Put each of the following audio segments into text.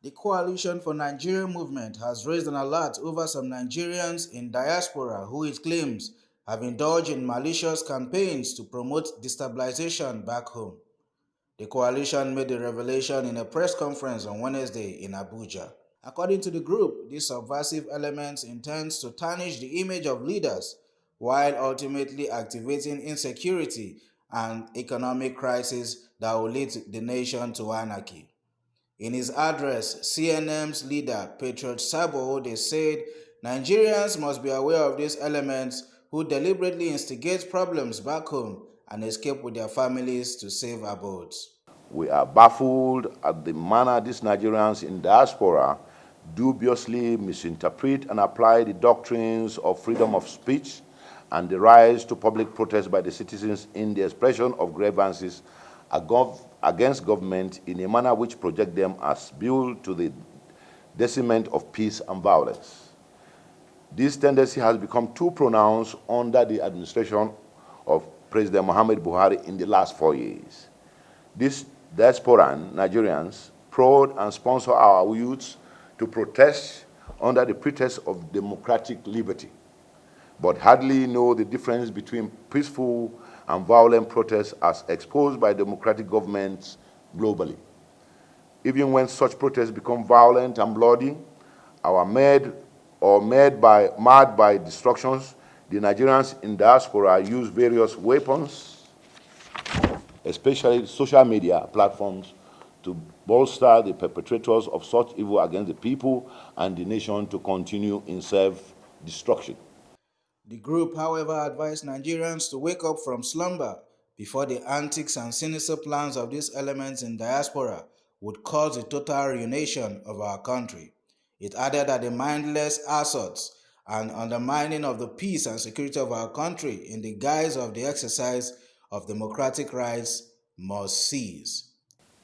The Coalition for Nigeria movement has raised an alert over some Nigerians in diaspora who it claims have indulged in malicious campaigns to promote destabilization back home. The coalition made the revelation in a press conference on Wednesday in Abuja. According to the group, this subversive element intends to tarnish the image of leaders while ultimately activating insecurity and economic crisis that will lead the nation to anarchy. In his address, CNM's leader, Patriot Sabo Odeh, said Nigerians must be aware of these elements who deliberately instigate problems back home and escape with their families to save abodes. We are baffled at the manner these Nigerians in diaspora dubiously misinterpret and apply the doctrines of freedom of speech and the rise to public protest by the citizens in the expression of grievances against government in a manner which project them as built to the detriment of peace and violence. This tendency has become too pronounced under the administration of President Muhammad Buhari in the last 4 years. These diasporan Nigerians prod and sponsor our youths to protest under the pretext of democratic liberty, but hardly know the difference between peaceful and violent protests as exposed by democratic governments globally. Even when such protests become violent and bloody, mad by destructions, the Nigerians in diaspora use various weapons, especially social media platforms, to bolster the perpetrators of such evil against the people and the nation to continue in self-destruction. The group, however, advised Nigerians to wake up from slumber before the antics and sinister plans of these elements in diaspora would cause the total ruination of our country. It added that the mindless assaults and undermining of the peace and security of our country in the guise of the exercise of democratic rights must cease.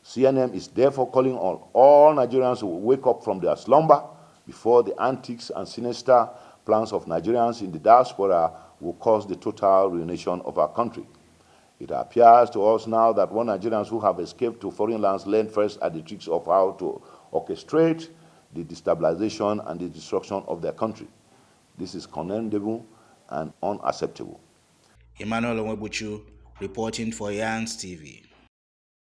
CNM is therefore calling on all Nigerians to wake up from their slumber before the antics and sinister plans of Nigerians in the diaspora will cause the total ruination of our country. It appears to us now that one Nigerians who have escaped to foreign lands learn first at the tricks of how to orchestrate the destabilization and the destruction of their country. This is commendable and unacceptable. Emmanuel Onwebuchu reporting for YANS TV.